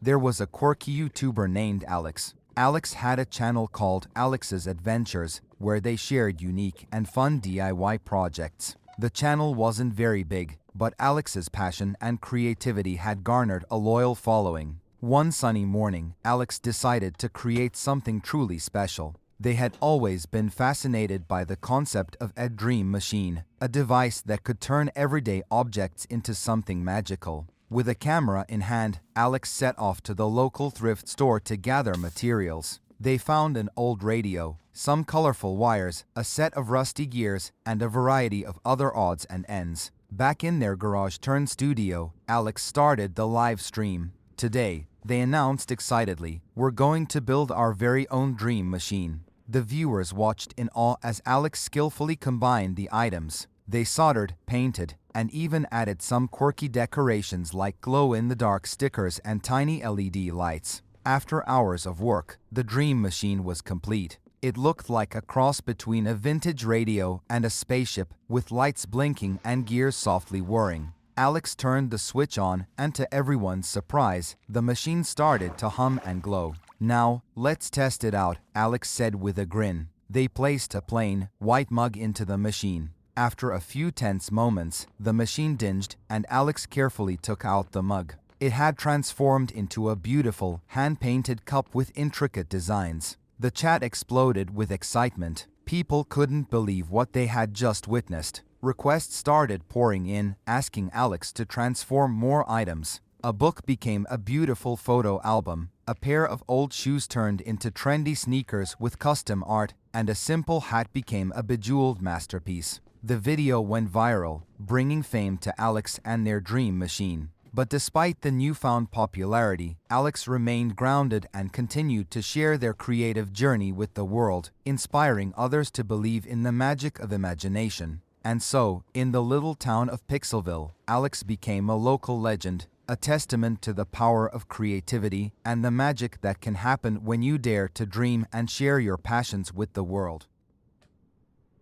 There was a quirky YouTuber named Alex. Alex had a channel called Alex's Adventures, where they shared unique and fun DIY projects. The channel wasn't very big, but Alex's passion and creativity had garnered a loyal following. One sunny morning, Alex decided to create something truly special. They had always been fascinated by the concept of a dream machine, a device that could turn everyday objects into something magical. With a camera in hand, Alex set off to the local thrift store to gather materials. They found an old radio, some colorful wires, a set of rusty gears, and a variety of other odds and ends. Back in their garage-turned-studio, Alex started the live stream. Today, they announced excitedly, "We're going to build our very own dream machine." The viewers watched in awe as Alex skillfully combined the items. They soldered, painted, and even added some quirky decorations like glow-in-the-dark stickers and tiny LED lights. After hours of work, the dream machine was complete. It looked like a cross between a vintage radio and a spaceship, with lights blinking and gears softly whirring. Alex turned the switch on, and to everyone's surprise, the machine started to hum and glow. "Now, let's test it out," Alex said with a grin. They placed a plain, white mug into the machine. After a few tense moments, the machine dinged, and Alex carefully took out the mug. It had transformed into a beautiful, hand-painted cup with intricate designs. The chat exploded with excitement. People couldn't believe what they had just witnessed. Requests started pouring in, asking Alex to transform more items. A book became a beautiful photo album. A pair of old shoes turned into trendy sneakers with custom art, and a simple hat became a bejeweled masterpiece. The video went viral, bringing fame to Alex and their dream machine. But despite the newfound popularity, Alex remained grounded and continued to share their creative journey with the world, inspiring others to believe in the magic of imagination. And so, in the little town of Pixelville, Alex became a local legend, a testament to the power of creativity and the magic that can happen when you dare to dream and share your passions with the world.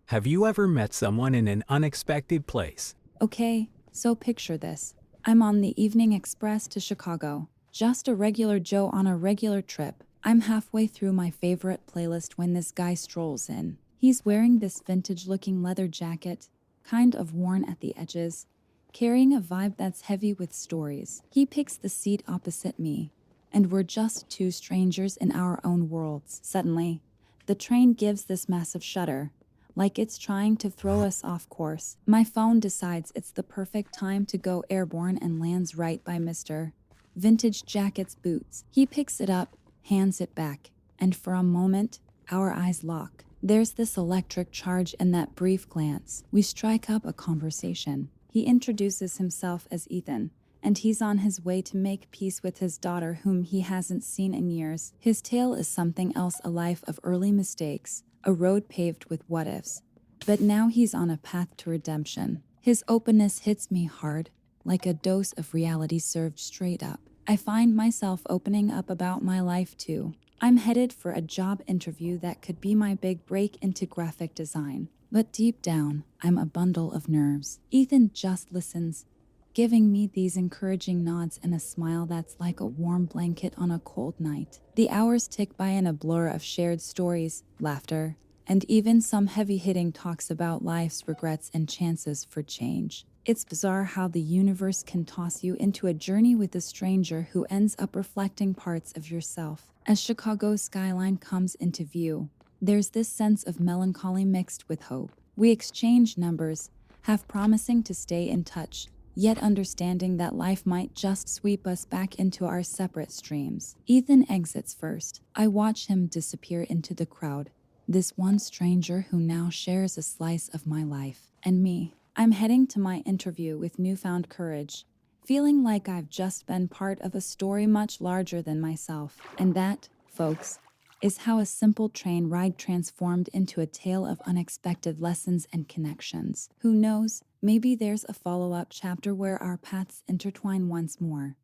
Have you ever met someone in an unexpected place? Okay, so picture this. I'm on the Evening Express to Chicago. Just a regular Joe on a regular trip. I'm halfway through my favorite playlist when this guy strolls in. He's wearing this vintage-looking leather jacket, kind of worn at the edges, carrying a vibe that's heavy with stories. He picks the seat opposite me, and we're just two strangers in our own worlds. Suddenly, the train gives this massive shudder, like it's trying to throw us off course. My phone decides it's the perfect time to go airborne and lands right by Mr. Vintage Jacket's boots. He picks it up, hands it back, and for a moment, our eyes lock. There's this electric charge in that brief glance. We strike up a conversation. He introduces himself as Ethan, and he's on his way to make peace with his daughter whom he hasn't seen in years. His tale is something else, a life of early mistakes, a road paved with what-ifs. But now he's on a path to redemption. His openness hits me hard, like a dose of reality served straight up. I find myself opening up about my life too. I'm headed for a job interview that could be my big break into graphic design. But deep down, I'm a bundle of nerves. Ethan just listens, giving me these encouraging nods and a smile that's like a warm blanket on a cold night. The hours tick by in a blur of shared stories, laughter, and even some heavy-hitting talks about life's regrets and chances for change. It's bizarre how the universe can toss you into a journey with a stranger who ends up reflecting parts of yourself. As Chicago's skyline comes into view, there's this sense of melancholy mixed with hope. We exchange numbers, half promising to stay in touch, yet understanding that life might just sweep us back into our separate streams. Ethan exits first. I watch him disappear into the crowd, this one stranger who now shares a slice of my life. And me. I'm heading to my interview with newfound courage, feeling like I've just been part of a story much larger than myself. And that, folks, is how a simple train ride transformed into a tale of unexpected lessons and connections. Who knows, maybe there's a follow-up chapter where our paths intertwine once more.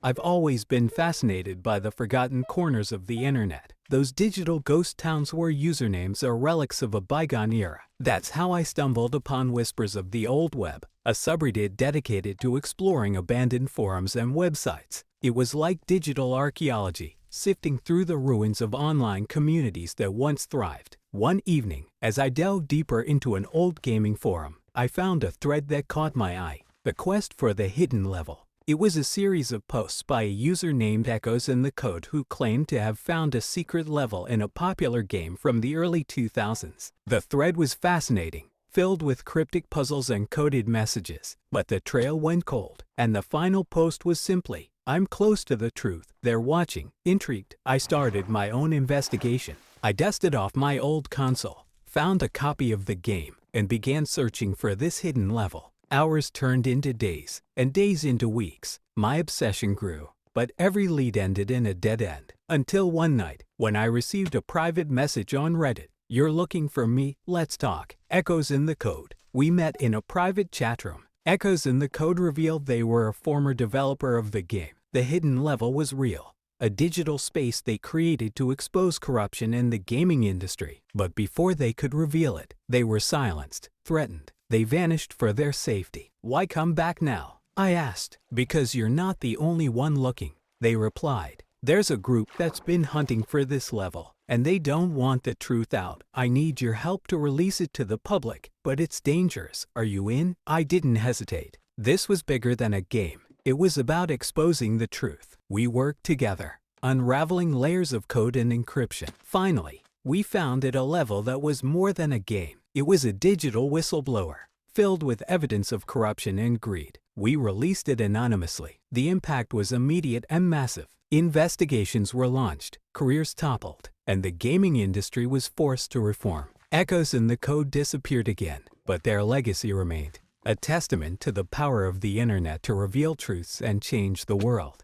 I've always been fascinated by the forgotten corners of the internet, those digital ghost towns where usernames are relics of a bygone era. That's how I stumbled upon Whispers of the Old Web, a subreddit dedicated to exploring abandoned forums and websites. It was like digital archaeology, sifting through the ruins of online communities that once thrived. One evening, as I delved deeper into an old gaming forum, I found a thread that caught my eye: the quest for the hidden level. It was a series of posts by a user named Echoes in the Code who claimed to have found a secret level in a popular game from the early 2000s. The thread was fascinating, filled with cryptic puzzles and coded messages, but the trail went cold, and the final post was simply, "I'm close to the truth, they're watching." Intrigued, I started my own investigation. I dusted off my old console, found a copy of the game, and began searching for this hidden level. Hours turned into days, and days into weeks. My obsession grew, but every lead ended in a dead end. Until one night, when I received a private message on Reddit. "You're looking for me? Let's talk." Echoes in the Code. We met in a private chat room. Echoes in the Code revealed they were a former developer of the game. The hidden level was real, a digital space they created to expose corruption in the gaming industry. But before they could reveal it, they were silenced, threatened. They vanished for their safety. "Why come back now?" I asked. "Because you're not the only one looking," they replied. "There's a group that's been hunting for this level, and they don't want the truth out. I need your help to release it to the public, but it's dangerous. Are you in?" I didn't hesitate. This was bigger than a game. It was about exposing the truth. We worked together, unraveling layers of code and encryption. Finally, we found it a level that was more than a game. It was a digital whistleblower, filled with evidence of corruption and greed. We released it anonymously. The impact was immediate and massive. Investigations were launched, careers toppled, and the gaming industry was forced to reform. Echoes in the Code disappeared again, but their legacy remained, a testament to the power of the internet to reveal truths and change the world.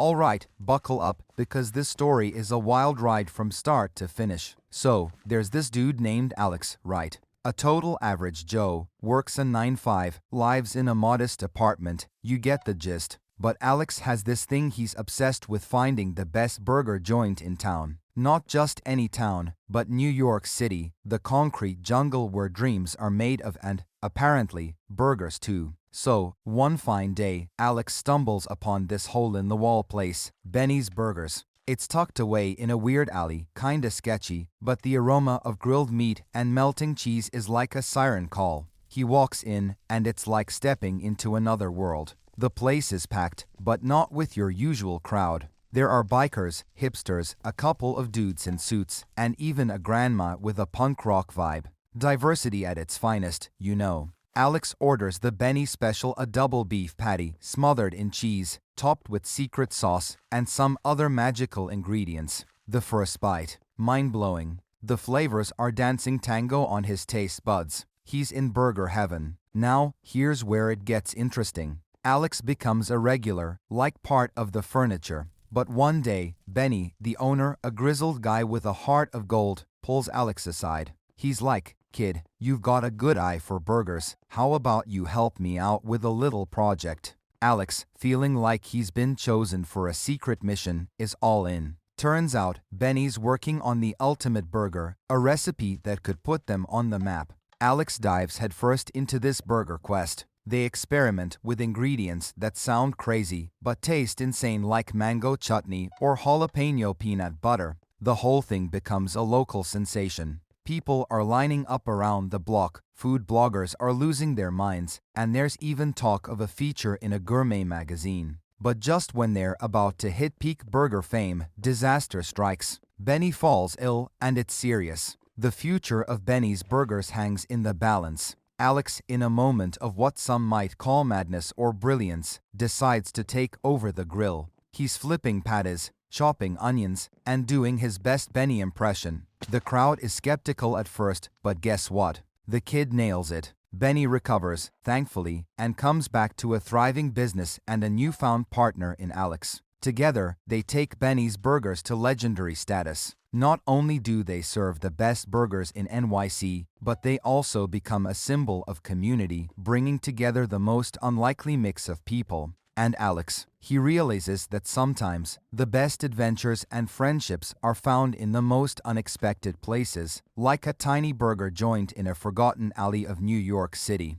Alright, buckle up, because this story is a wild ride from start to finish. So, there's this dude named Alex, right? A total average Joe, works a 9-5, lives in a modest apartment, you get the gist. But Alex has this thing: he's obsessed with finding the best burger joint in town. Not just any town, but New York City, the concrete jungle where dreams are made of, and, apparently, burgers too. So, one fine day, Alex stumbles upon this hole-in-the-wall place, Benny's Burgers. It's tucked away in a weird alley, kinda sketchy, but the aroma of grilled meat and melting cheese is like a siren call. He walks in, and it's like stepping into another world. The place is packed, but not with your usual crowd. There are bikers, hipsters, a couple of dudes in suits, and even a grandma with a punk rock vibe. Diversity at its finest, you know. Alex orders the Benny Special, a double beef patty, smothered in cheese, topped with secret sauce, and some other magical ingredients. The first bite, mind-blowing. The flavors are dancing tango on his taste buds. He's in burger heaven. Now, here's where it gets interesting. Alex becomes a regular, like part of the furniture. But one day, Benny, the owner, a grizzled guy with a heart of gold, pulls Alex aside. He's like, "Kid, you've got a good eye for burgers. How about you help me out with a little project?" Alex, feeling like he's been chosen for a secret mission, is all in. Turns out, Benny's working on the ultimate burger, a recipe that could put them on the map. Alex dives headfirst into this burger quest. They experiment with ingredients that sound crazy but taste insane, like mango chutney or jalapeno peanut butter. The whole thing becomes a local sensation. People are lining up around the block, food bloggers are losing their minds, and there's even talk of a feature in a gourmet magazine. But just when they're about to hit peak burger fame, disaster strikes. Benny falls ill, and it's serious. The future of Benny's Burgers hangs in the balance. Alex, in a moment of what some might call madness or brilliance, decides to take over the grill. He's flipping patties, chopping onions, and doing his best Benny impression. The crowd is skeptical at first, but guess what? The kid nails it. Benny recovers, thankfully, and comes back to a thriving business and a newfound partner in Alex. Together, they take Benny's Burgers to legendary status. Not only do they serve the best burgers in NYC, but they also become a symbol of community, bringing together the most unlikely mix of people. And Alex, he realizes that sometimes the best adventures and friendships are found in the most unexpected places, like a tiny burger joint in a forgotten alley of New York City.